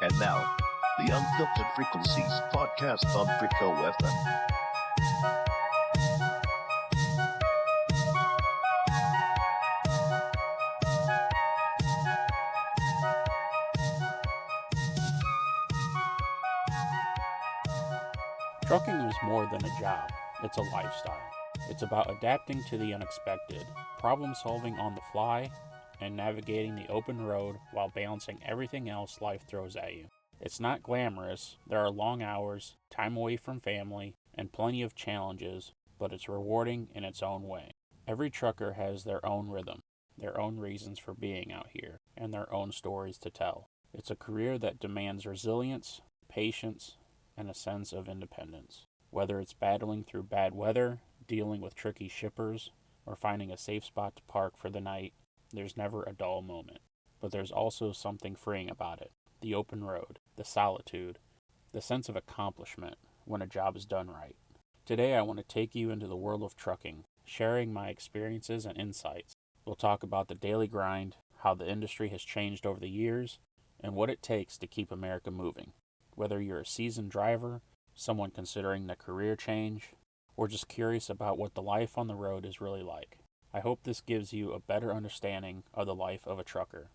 And now, the Unfiltered Frequencies podcast on DreqoFM. Trucking is more than a job, it's a lifestyle. It's about adapting to the unexpected, problem solving on the fly, and navigating the open road while balancing everything else life throws at you. It's not glamorous, there are long hours, time away from family, and plenty of challenges, but it's rewarding in its own way. Every trucker has their own rhythm, their own reasons for being out here, and their own stories to tell. It's a career that demands resilience, patience, and a sense of independence. Whether it's battling through bad weather, dealing with tricky shippers, or finding a safe spot to park for the night, there's never a dull moment. But there's also something freeing about it. The open road, the solitude, the sense of accomplishment when a job is done right. Today I want to take you into the world of trucking, sharing my experiences and insights. We'll talk about the daily grind, how the industry has changed over the years, and what it takes to keep America moving. Whether you're a seasoned driver, someone considering the career change, or just curious about what the life on the road is really like. I hope this gives you a better understanding of the life of a trucker.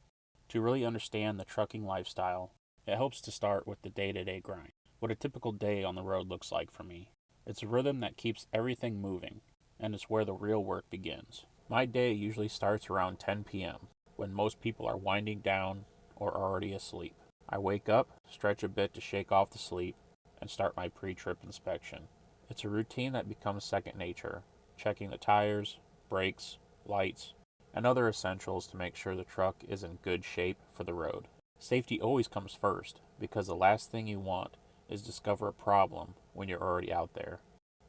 To really understand the trucking lifestyle, it helps to start with the day-to-day grind. What a typical day on the road looks like for me. It's a rhythm that keeps everything moving, and it's where the real work begins. My day usually starts around 10 p.m., when most people are winding down or already asleep. I wake up, stretch a bit to shake off the sleep, and start my pre-trip inspection. It's a routine that becomes second nature, checking the tires, brakes, lights, and other essentials to make sure the truck is in good shape for the road. Safety always comes first, because the last thing you want is discover a problem when you're already out there.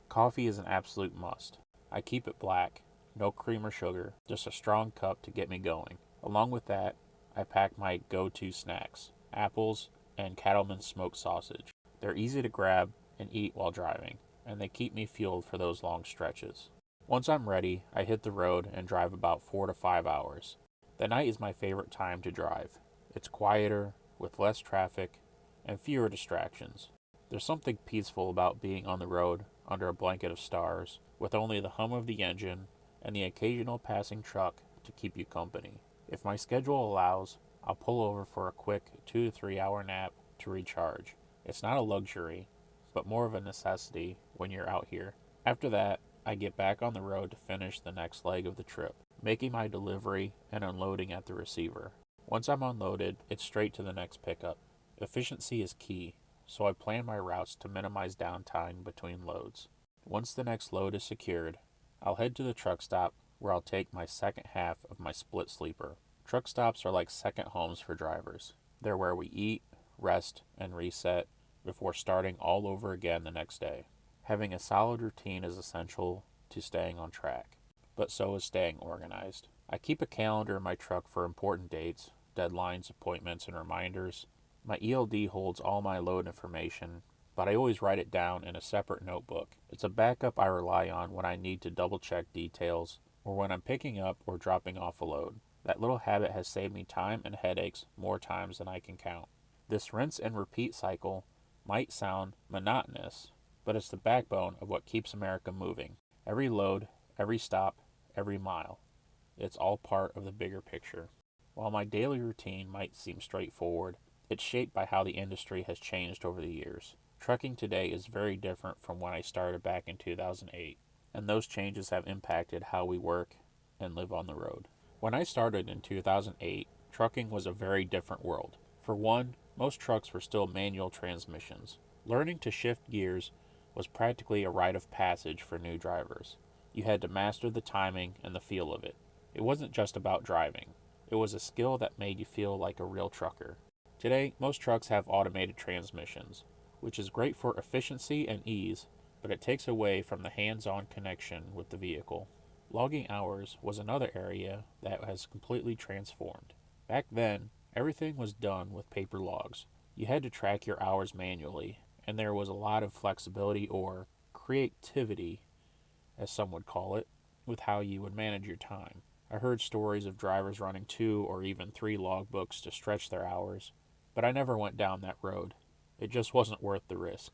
Coffee is an absolute must. I keep it black, no cream or sugar, just a strong cup to get me going. Along with that, I pack my go-to snacks, apples, and Cattleman's smoked sausage. They're easy to grab and eat while driving, and they keep me fueled for those long stretches. Once I'm ready, I hit the road and drive about 4 to 5 hours. The night is my favorite time to drive. It's quieter, with less traffic, and fewer distractions. There's something peaceful about being on the road under a blanket of stars, with only the hum of the engine and the occasional passing truck to keep you company. If my schedule allows, I'll pull over for a quick 2 to 3 hour nap to recharge. It's not a luxury, but more of a necessity when you're out here. After that, I get back on the road to finish the next leg of the trip, making my delivery and unloading at the receiver. Once I'm unloaded, it's straight to the next pickup. Efficiency is key, so I plan my routes to minimize downtime between loads. Once the next load is secured, I'll head to the truck stop where I'll take my second half of my split sleeper. Truck stops are like second homes for drivers. They're where we eat, rest, and reset before starting all over again the next day. Having a solid routine is essential to staying on track, but so is staying organized. I keep a calendar in my truck for important dates, deadlines, appointments, and reminders. My ELD holds all my load information, but I always write it down in a separate notebook. It's a backup I rely on when I need to double-check details or when I'm picking up or dropping off a load. That little habit has saved me time and headaches more times than I can count. This rinse and repeat cycle might sound monotonous, but it's the backbone of what keeps America moving. Every load, every stop, every mile. It's all part of the bigger picture. While my daily routine might seem straightforward, it's shaped by how the industry has changed over the years. Trucking today is very different from when I started back in 2008, and those changes have impacted how we work and live on the road. When I started in 2008, trucking was a very different world. For one, most trucks were still manual transmissions. Learning to shift gears was practically a rite of passage for new drivers. You had to master the timing and the feel of it. It wasn't just about driving. It was a skill that made you feel like a real trucker. Today, most trucks have automated transmissions, which is great for efficiency and ease, but it takes away from the hands-on connection with the vehicle. Logging hours was another area that has completely transformed. Back then, everything was done with paper logs. You had to track your hours manually, and there was a lot of flexibility or creativity, as some would call it, with how you would manage your time. I heard stories of drivers running 2 or even 3 logbooks to stretch their hours, but I never went down that road. It just wasn't worth the risk.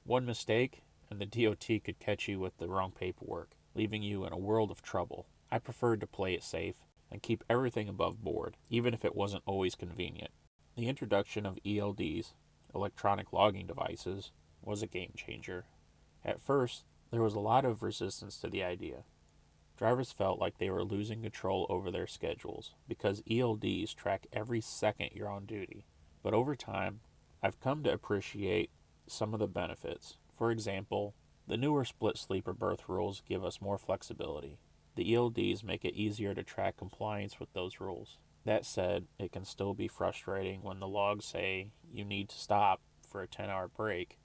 One mistake, and the DOT could catch you with the wrong paperwork, leaving you in a world of trouble. I preferred to play it safe and keep everything above board, even if it wasn't always convenient. The introduction of ELDs, electronic logging devices, was a game changer. At first, there was a lot of resistance to the idea. Drivers felt like they were losing control over their schedules because ELDs track every second you're on duty. But over time, I've come to appreciate some of the benefits. For example, the newer split sleeper berth rules give us more flexibility. The ELDs make it easier to track compliance with those rules. That said, it can still be frustrating when the logs say you need to stop for a 10-hour break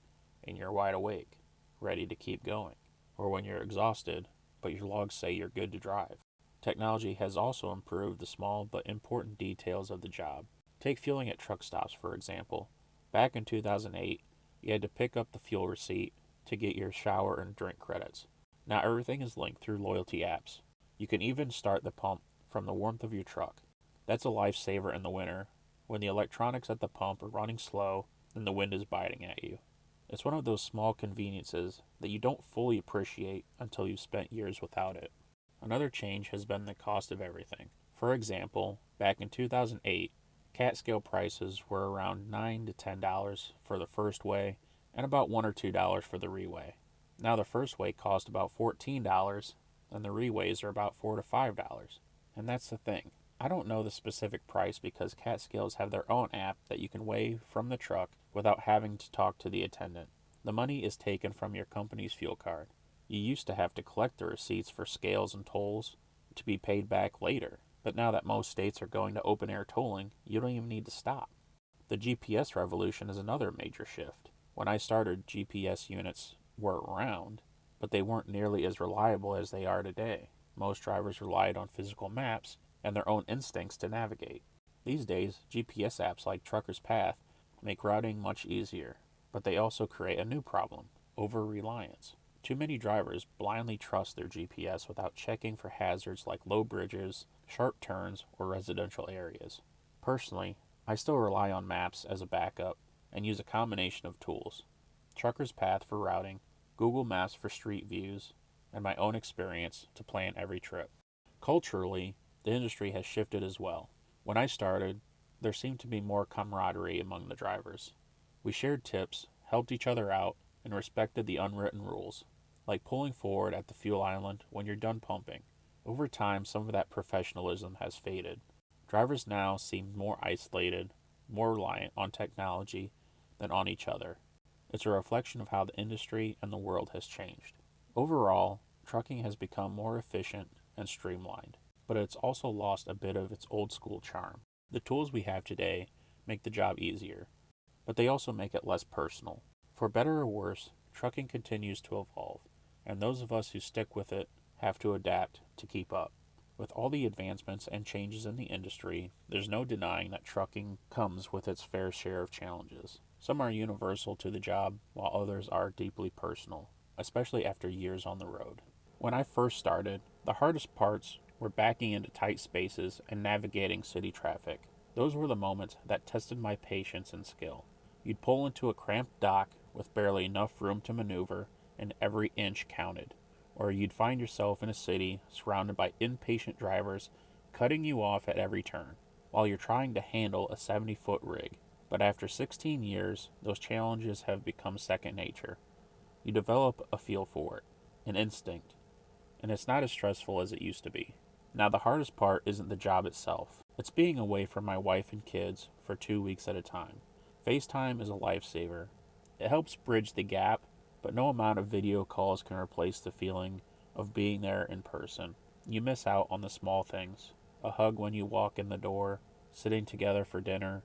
and you're wide awake, ready to keep going, or when you're exhausted, but your logs say you're good to drive. Technology has also improved the small but important details of the job. Take fueling at truck stops, for example. Back in 2008, you had to pick up the fuel receipt to get your shower and drink credits. Now everything is linked through loyalty apps. You can even start the pump from the warmth of your truck. That's a lifesaver in the winter, when the electronics at the pump are running slow and the wind is biting at you. It's one of those small conveniences that you don't fully appreciate until you've spent years without it. Another change has been the cost of everything. For example, back in 2008, cat scale prices were around $9 to $10 for the first weigh and about $1 or $2 for the reweigh. Now the first weigh cost about $14 and the reweighs are about $4 to $5. And that's the thing. I don't know the specific price because cat scales have their own app that you can weigh from the truck without having to talk to the attendant. The money is taken from your company's fuel card. You used to have to collect the receipts for scales and tolls to be paid back later, but now that most states are going to open air tolling, you don't even need to stop. The GPS revolution is another major shift. When I started, GPS units were around, but they weren't nearly as reliable as they are today. Most drivers relied on physical maps and their own instincts to navigate. These days, GPS apps like Trucker's Path make routing much easier, but they also create a new problem: over-reliance. Too many drivers blindly trust their GPS without checking for hazards like low bridges, sharp turns, or residential areas. Personally, I still rely on maps as a backup and use a combination of tools: Trucker's Path for routing, Google Maps for street views, and my own experience to plan every trip. Culturally, the industry has shifted as well. When I started, there seemed to be more camaraderie among the drivers. We shared tips, helped each other out, and respected the unwritten rules, like pulling forward at the fuel island when you're done pumping. Over time, some of that professionalism has faded. Drivers now seem more isolated, more reliant on technology than on each other. It's a reflection of how the industry and the world has changed. Overall, trucking has become more efficient and streamlined, but it's also lost a bit of its old school charm. The tools we have today make the job easier, but they also make it less personal. For better or worse, trucking continues to evolve, and those of us who stick with it have to adapt to keep up. With all the advancements and changes in the industry, there's no denying that trucking comes with its fair share of challenges. Some are universal to the job, while others are deeply personal, especially after years on the road. When I first started, the hardest parts were backing into tight spaces and navigating city traffic. Those were the moments that tested my patience and skill. You'd pull into a cramped dock with barely enough room to maneuver, and every inch counted. Or you'd find yourself in a city surrounded by impatient drivers cutting you off at every turn, while you're trying to handle a 70-foot rig. But after 16 years, those challenges have become second nature. You develop a feel for it, an instinct, and it's not as stressful as it used to be. Now, the hardest part isn't the job itself. It's being away from my wife and kids for 2 weeks at a time. FaceTime is a lifesaver. It helps bridge the gap, but no amount of video calls can replace the feeling of being there in person. You miss out on the small things: a hug when you walk in the door, sitting together for dinner,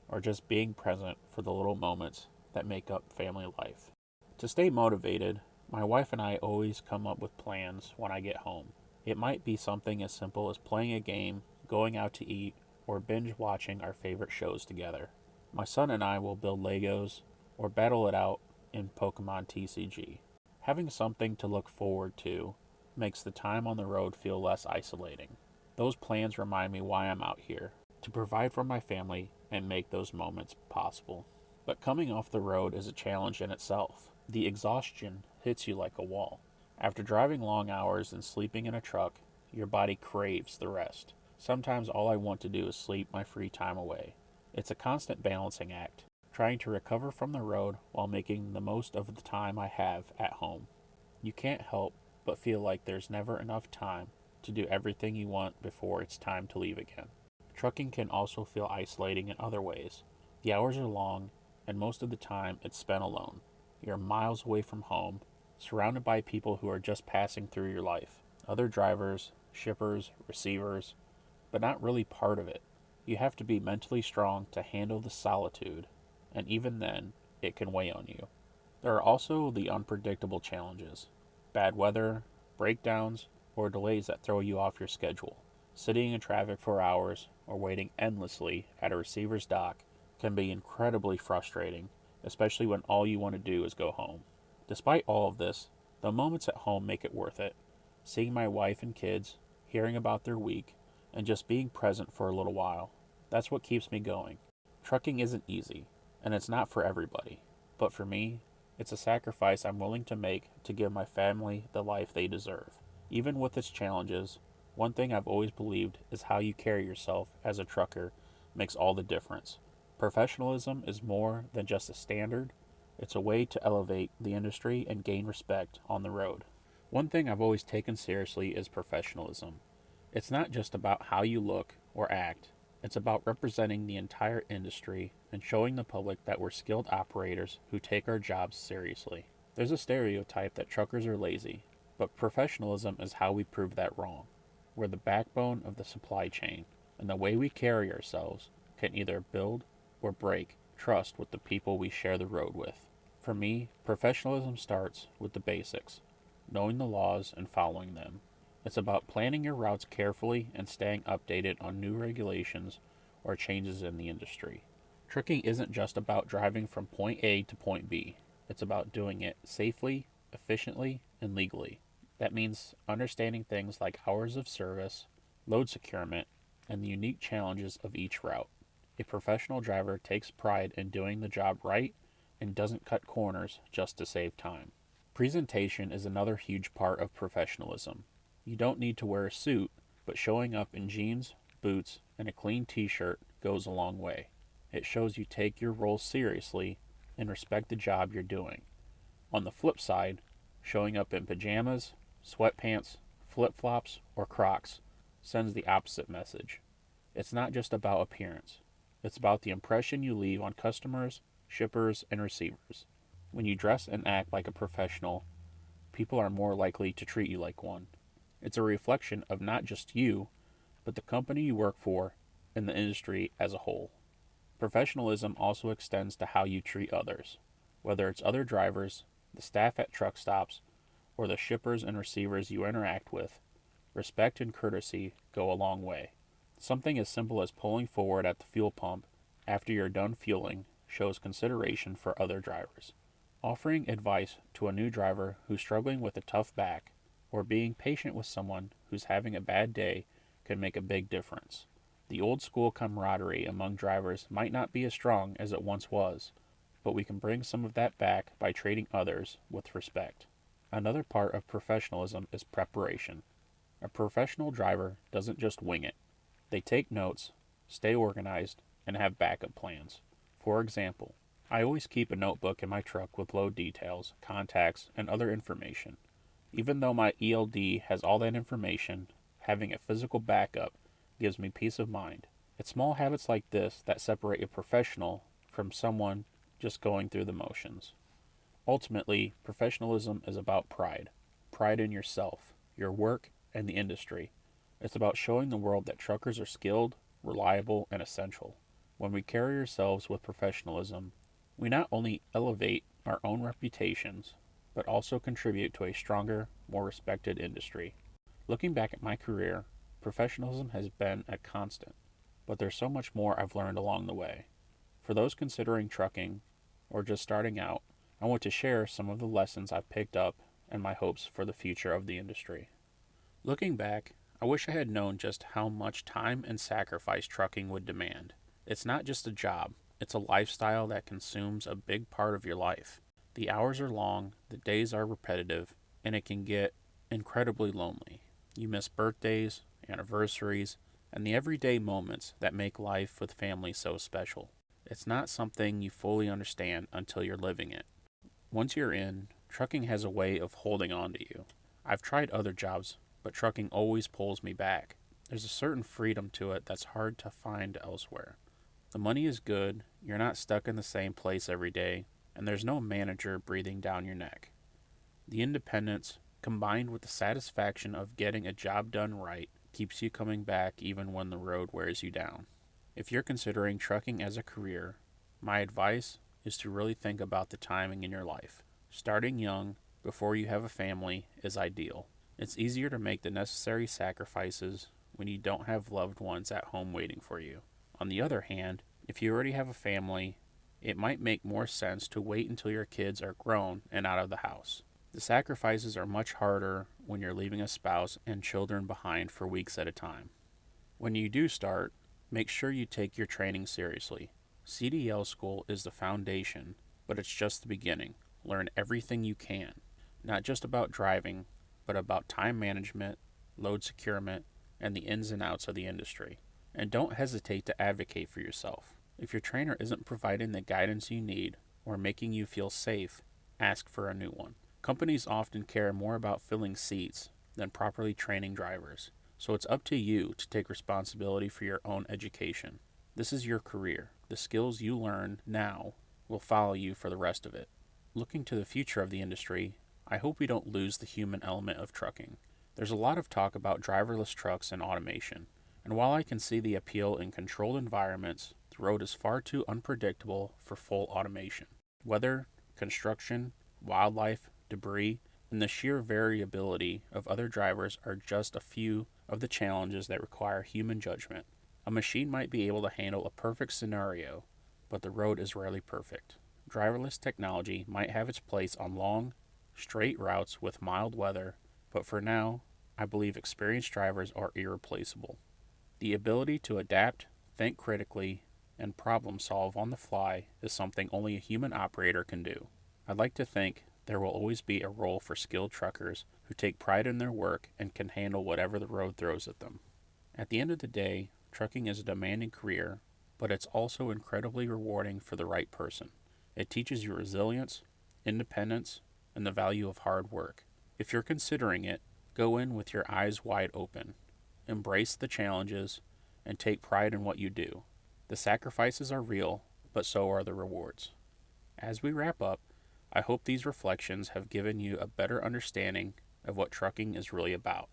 or just being present for the little moments that make up family life. To stay motivated, my wife and I always come up with plans when I get home. It might be something as simple as playing a game, going out to eat, or binge watching our favorite shows together. My son and I will build Legos or battle it out in Pokemon TCG. Having something to look forward to makes the time on the road feel less isolating. Those plans remind me why I'm out here, to provide for my family and make those moments possible. But coming off the road is a challenge in itself. The exhaustion hits you like a wall. After driving long hours and sleeping in a truck, your body craves the rest. Sometimes all I want to do is sleep my free time away. It's a constant balancing act, trying to recover from the road while making the most of the time I have at home. You can't help but feel like there's never enough time to do everything you want before it's time to leave again. Trucking can also feel isolating in other ways. The hours are long, and most of the time it's spent alone. You're miles away from home, surrounded by people who are just passing through your life. Other drivers, shippers, receivers, but not really part of it. You have to be mentally strong to handle the solitude, and even then, it can weigh on you. There are also the unpredictable challenges. Bad weather, breakdowns, or delays that throw you off your schedule. Sitting in traffic for hours or waiting endlessly at a receiver's dock can be incredibly frustrating, especially when all you want to do is go home. Despite all of this, the moments at home make it worth it. Seeing my wife and kids, hearing about their week, and just being present for a little while. That's what keeps me going. Trucking isn't easy, and it's not for everybody. But for me, it's a sacrifice I'm willing to make to give my family the life they deserve. Even with its challenges, one thing I've always believed is how you carry yourself as a trucker makes all the difference. Professionalism is more than just a standard. It's a way to elevate the industry and gain respect on the road. One thing I've always taken seriously is professionalism. It's not just about how you look or act. It's about representing the entire industry and showing the public that we're skilled operators who take our jobs seriously. There's a stereotype that truckers are lazy, but professionalism is how we prove that wrong. We're the backbone of the supply chain, and the way we carry ourselves can either build or break trust with the people we share the road with. For me, professionalism starts with the basics, knowing the laws and following them. It's about planning your routes carefully and staying updated on new regulations or changes in the industry. Trucking isn't just about driving from point A to point B. It's about doing it safely, efficiently, and legally. That means understanding things like hours of service, load securement, and the unique challenges of each route. A professional driver takes pride in doing the job right and doesn't cut corners just to save time. Presentation is another huge part of professionalism. You don't need to wear a suit, but showing up in jeans, boots, and a clean t-shirt goes a long way. It shows you take your role seriously and respect the job you're doing. On the flip side, showing up in pajamas, sweatpants, flip-flops, or Crocs sends the opposite message. It's not just about appearance. It's about the impression you leave on customers, shippers, and receivers. When you dress and act like a professional, people are more likely to treat you like one. It's a reflection of not just you, but the company you work for and the industry as a whole. Professionalism also extends to how you treat others, whether it's other drivers, the staff at truck stops, or the shippers and receivers you interact with. Respect and courtesy go a long way. Something as simple as pulling forward at the fuel pump after you're done fueling shows consideration for other drivers. Offering advice to a new driver who's struggling with a tough back, or being patient with someone who's having a bad day can make a big difference. The old school camaraderie among drivers might not be as strong as it once was, but we can bring some of that back by treating others with respect. Another part of professionalism is preparation. A professional driver doesn't just wing it. They take notes, stay organized, and have backup plans. For example, I always keep a notebook in my truck with load details, contacts, and other information. Even though my ELD has all that information, having a physical backup gives me peace of mind. It's small habits like this that separate a professional from someone just going through the motions. Ultimately, professionalism is about pride. Pride in yourself, your work, and the industry. It's about showing the world that truckers are skilled, reliable, and essential. When we carry ourselves with professionalism, we not only elevate our own reputations, but also contribute to a stronger, more respected industry. Looking back at my career, professionalism has been a constant, but there's so much more I've learned along the way. For those considering trucking, or just starting out, I want to share some of the lessons I've picked up and my hopes for the future of the industry. Looking back, I wish I had known just how much time and sacrifice trucking would demand. It's not just a job, it's a lifestyle that consumes a big part of your life. The hours are long, the days are repetitive, and it can get incredibly lonely. You miss birthdays, anniversaries, and the everyday moments that make life with family so special. It's not something you fully understand until you're living it. Once you're in, trucking has a way of holding on to you. I've tried other jobs, but trucking always pulls me back. There's a certain freedom to it that's hard to find elsewhere. The money is good, you're not stuck in the same place every day, and there's no manager breathing down your neck. The independence, combined with the satisfaction of getting a job done right, keeps you coming back even when the road wears you down. If you're considering trucking as a career, my advice is to really think about the timing in your life. Starting young, before you have a family, is ideal. It's easier to make the necessary sacrifices when you don't have loved ones at home waiting for you. On the other hand, if you already have a family, it might make more sense to wait until your kids are grown and out of the house. The sacrifices are much harder when you're leaving a spouse and children behind for weeks at a time. When you do start, make sure you take your training seriously. CDL school is the foundation, but it's just the beginning. Learn everything you can, not just about driving, but about time management, load securement, and the ins and outs of the industry. And don't hesitate to advocate for yourself. If your trainer isn't providing the guidance you need or making you feel safe, ask for a new one. Companies often care more about filling seats than properly training drivers, so it's up to you to take responsibility for your own education. This is your career. The skills you learn now will follow you for the rest of it. Looking to the future of the industry, I hope we don't lose the human element of trucking. There's a lot of talk about driverless trucks and automation, and while I can see the appeal in controlled environments, the road is far too unpredictable for full automation. Weather, construction, wildlife, debris, and the sheer variability of other drivers are just a few of the challenges that require human judgment. A machine might be able to handle a perfect scenario, but the road is rarely perfect. Driverless technology might have its place on long, straight routes with mild weather, but for now, I believe experienced drivers are irreplaceable. The ability to adapt, think critically, and problem solve on the fly is something only a human operator can do. I'd like to think there will always be a role for skilled truckers who take pride in their work and can handle whatever the road throws at them. At the end of the day, trucking is a demanding career, but it's also incredibly rewarding for the right person. It teaches you resilience, independence, and the value of hard work. If you're considering it, go in with your eyes wide open. Embrace the challenges and take pride in what you do. The sacrifices are real, but so are the rewards. As we wrap up, I hope these reflections have given you a better understanding of what trucking is really about.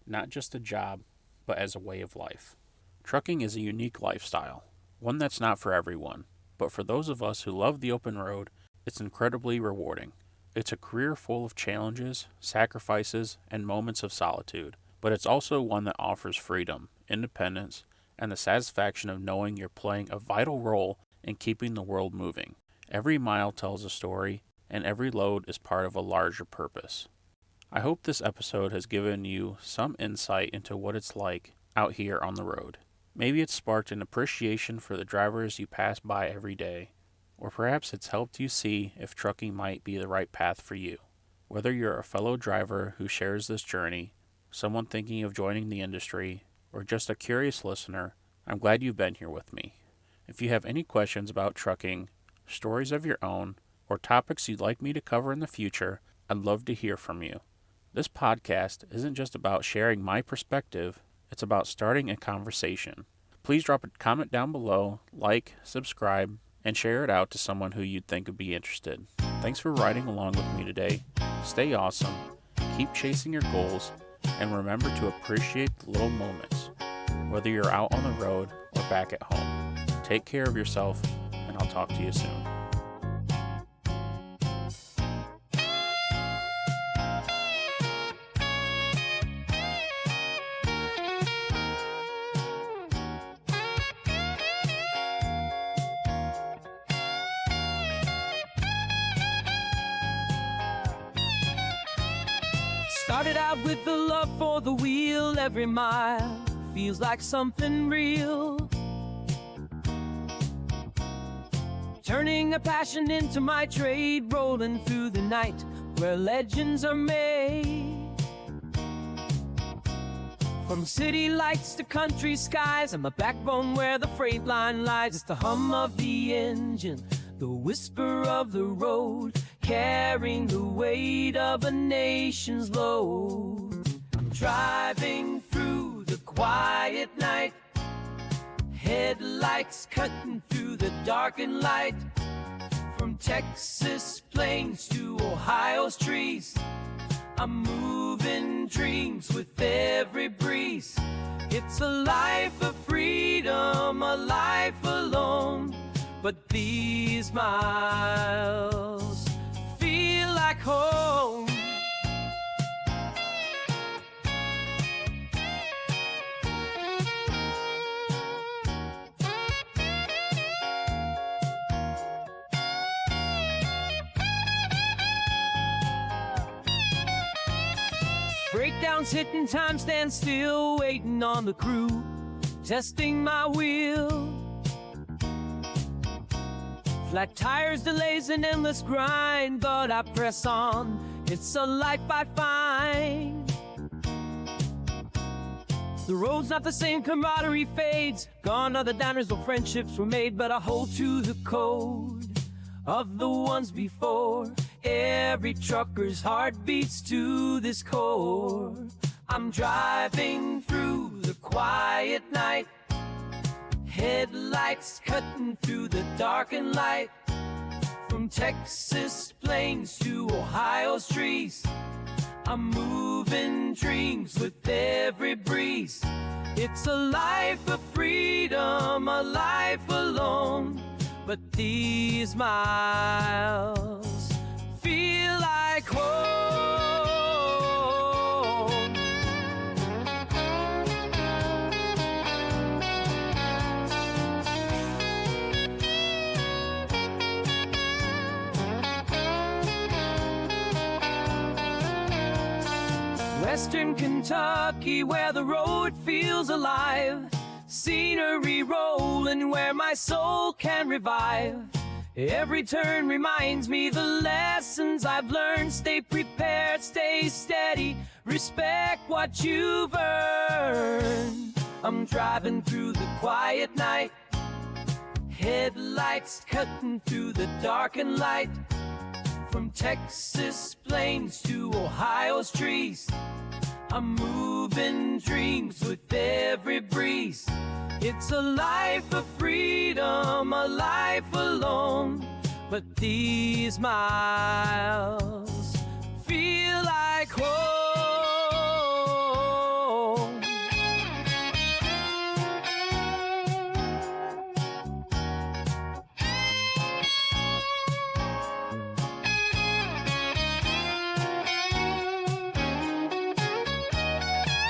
Not just a job, but as a way of life. Trucking is a unique lifestyle, one that's not for everyone, but for those of us who love the open road, it's incredibly rewarding. It's a career full of challenges, sacrifices, and moments of solitude, but it's also one that offers freedom, independence, and the satisfaction of knowing you're playing a vital role in keeping the world moving. Every mile tells a story, and every load is part of a larger purpose. I hope this episode has given you some insight into what it's like out here on the road. Maybe it's sparked an appreciation for the drivers you pass by every day, or perhaps it's helped you see if trucking might be the right path for you. Whether you're a fellow driver who shares this journey, someone thinking of joining the industry, or just a curious listener, I'm glad you've been here with me. If you have any questions about trucking, stories of your own, or topics you'd like me to cover in the future, I'd love to hear from you. This podcast isn't just about sharing my perspective, it's about starting a conversation. Please drop a comment down below, like, subscribe, and share it out to someone who you'd think would be interested. Thanks for riding along with me today. Stay awesome, keep chasing your goals, and remember to appreciate the little moments, whether you're out on the road or back at home. Take care of yourself, and I'll talk to you soon. Started out with the love for the wheel. Every mile feels like something real. Turning a passion into my trade, rolling through the night where legends are made. From city lights to country skies, I'm a backbone where the freight line lies. It's the hum of the engine, the whisper of the road, carrying the weight of a nation's load. I'm driving through the quiet night, headlights cutting through the darkened light. From Texas plains to Ohio's trees, I'm moving dreams with every breeze. It's a life of freedom, a life alone. But these miles feel like home. Breakdowns hitting, time stand still, waiting on the crew, testing my wheel. Flat tires, delays, an endless grind, but I press on, it's a life I find. The road's not the same, camaraderie fades. Gone are the downers where friendships were made, but I hold to the code of the ones before. Every trucker's heart beats to this core. I'm driving through the quiet night, headlights cutting through the darkened light. From Texas plains to Ohio's trees, I'm moving dreams with every breeze. It's a life of freedom, a life alone. But these miles feel like home. Western Kentucky, where the road feels alive. Scenery rolling where my soul can revive. Every turn reminds me the lessons I've learned. Stay prepared, stay steady, respect what you've earned. I'm driving through the quiet night, headlights cutting through the darkened light. From Texas plains to Ohio's trees, I'm moving dreams with every breeze. It's a life of freedom, a life alone. But these miles feel like home.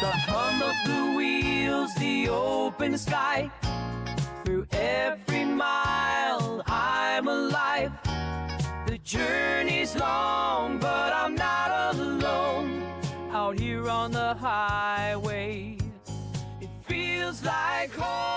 The hum of the wheels, the open sky. Through every mile, I'm alive. The journey's long, but I'm not alone. Out here on the highway, it feels like home.